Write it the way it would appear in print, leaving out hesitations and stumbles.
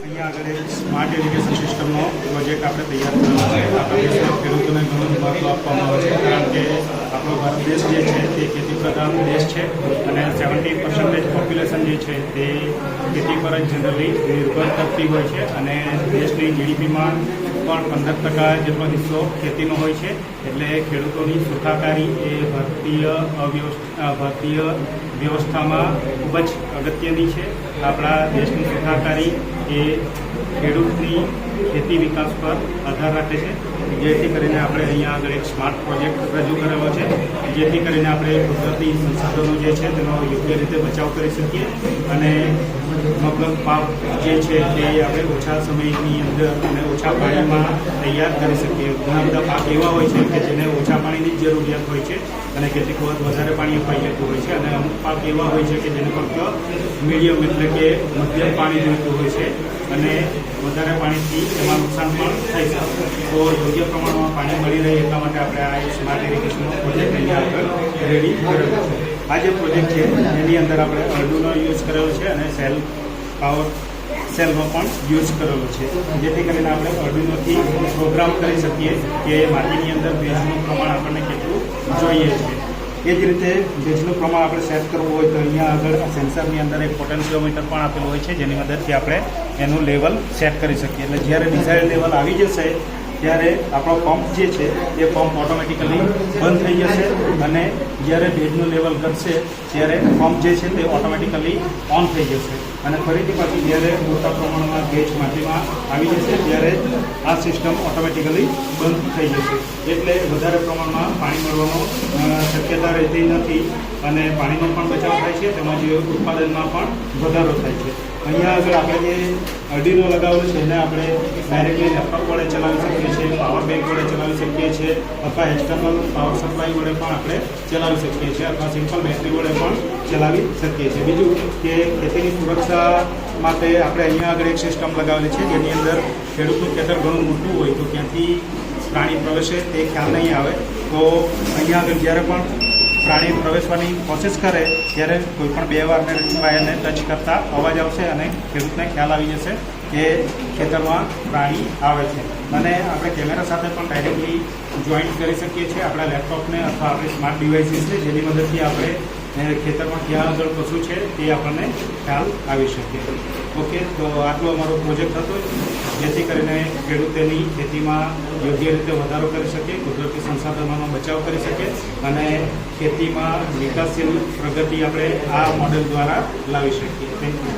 અહીંયા આગળ એક સ્માર્ટ ઇરિગેશન સિસ્ટમનો પ્રોજેક્ટ આપણે તૈયાર કરવાનો છે. આપણા દેશમાં ખેડૂતોને ઘણું મહત્વ આપવામાં આવે છે, કારણ કે આપણો ભારત દેશ જે છે તે ખેતી પ્રધાન દેશ છે અને 70% પોપ્યુલેશન જે છે તે ખેતી પર જ જનરલી નિર્ભર કરતી હોય છે અને દેશની જીડીપીમાં પણ 15% જેટલો હિસ્સો ખેતીનો હોય છે. એટલે ખેડૂતોની સુખાકારી એ ભારતીય વ્યવસ્થામાં ખૂબ જ અગત્યની છે. આપણા દેશની સુખાકારી એ ખેડૂતની ખેતી વિકાસ પર આધાર રાખે છે, જેથી કરીને આપણે અહીંયા આગળ એક સ્માર્ટ પ્રોજેક્ટ રજૂ કરેલો છે, જેથી કરીને આપણે કુદરતી સંસાધનો જે છે તેનો યોગ્ય રીતે બચાવ કરી શકીએ અને મબલક પાક જે છે તે આપણે ઓછા સમયની અંદર અને ઓછા પાણીમાં તૈયાર કરી શકીએ. ઘણા બધા પાક એવા હોય છે કે જેને ઓછા પાણીની જ જરૂરિયાત હોય છે અને કેટલીક વખત વધારે પાણી અપાઈ જતું હોય છે અને અમુક પાક એવા હોય છે કે જેને ફક્ત મીડિયમ એટલે કે મધ્યમ પાણી જોઈતું હોય છે અને વધારે પાણીથી એમાં નુકસાન પણ થઈ શકે. તો યોગ્ય પ્રમાણમાં પાણી મળી રહે એટલા માટે આપણે આ સ્માર્ટ ઇરિગેશનનો પ્રોજેક્ટ અહીંયા આગળ રેડી કરેલો છે. આ જે પ્રોજેક્ટ છે એની અંદર આપણે અર્ડુનો યુઝ કરેલો છે અને પાવર સેલનો પણ યુઝ કરેલો છે, જેથી કરીને આપણે અર્ડુનોથી પ્રોગ્રામ કરી શકીએ કે માટીની અંદર ભેજનું પ્રમાણ આપણને કેટલું જોઈએ છે. એ જ રીતે ભેજનું પ્રમાણ આપણે સેટ કરવું હોય તો અહીંયા આગળ સેન્સરની અંદર એક પોટેન્શિયોમીટર પણ આપેલું હોય છે, જેની મદદથી આપણે એનું લેવલ સેટ કરી શકીએ. એટલે જ્યારે ડિઝાયર્ડ લેવલ આવી જશે ત્યારે આપણો પંપ જે છે એ પંપ ઓટોમેટિકલી બંધ થઈ જશે અને જ્યારે ભેજનું લેવલ ઘટશે ત્યારે પંપ જે છે તે ઓટોમેટિકલી ઓન થઈ જશે અને ફરીથી પાછું જ્યારે મોટા પ્રમાણમાં ભેજ માટીમાં આવી જશે ત્યારે આ સિસ્ટમ ઓટોમેટિકલી બંધ થઈ જશે. એટલે વધારે પ્રમાણમાં પાણી મળવાનો શક્યતા રહેતી નથી અને પાણીનો પણ બચાવ થાય છે, તેમજ ઉત્પાદનમાં પણ વધારો થાય છે. અહીંયા આગળ આપણે જે અર્ડિનો લગાવેલું છે એને આપણે ડાયરેક્ટલી લેપટોપ વડે ચલાવી શકીએ છીએ, પાવર બેંક વડે ચલાવી શકીએ છીએ અથવા એક્સટર્નલ પાવર સપ્લાય વડે પણ આપણે ચલાવી શકીએ છીએ અથવા સિમ્પલ બેટરી વડે પણ ચલાવી શકીએ છીએ. બીજું કે ખેતીની સુરક્ષા માટે આપણે અહીંયા આગળ એક સિસ્ટમ લગાવેલી છે, જેની અંદર ખેડૂતનું ખેતર ઘણું મોટું હોય તો ક્યાંથી પ્રાણી પ્રવેશે તે ખ્યાલ નહીં આવે. તો અહીંયા આગળ જ્યારે પણ પ્રાણી પ્રવેશવાની કોશિશ કરે ત્યારે કોઈ પણ 2 વાર વાયરને ટચ કરતા અવાજ આવશે અને ખેડૂતને ખ્યાલ આવી જશે કે ખેતરમાં પ્રાણી આવે છે. અને આપણે કેમેરા સાથે પણ ડાયરેક્ટલી જોઈન્ટ કરી શકીએ છીએ આપણા લેપટોપને અથવા આપણી સ્માર્ટ ડિવાઇસીસને, જેની મદદથી આપણે ખેતરમાં ક્યાં આગળ પશુ છે તે આપણને ખ્યાલ આવી શકે. ઓકે, તો આટલો અમારો પ્રોજેક્ટ હતો, જેથી કરીને ખેડૂતોની ખેતીમાં યોગ્ય રીતે વધારો કરી શકે, કુદરતી સંસાધનોનો બચાવ કરી શકે અને ખેતીમાં વિકાસશીલ પ્રગતિ આપણે આ મોડેલ દ્વારા લાવી શકીએ. Thank you.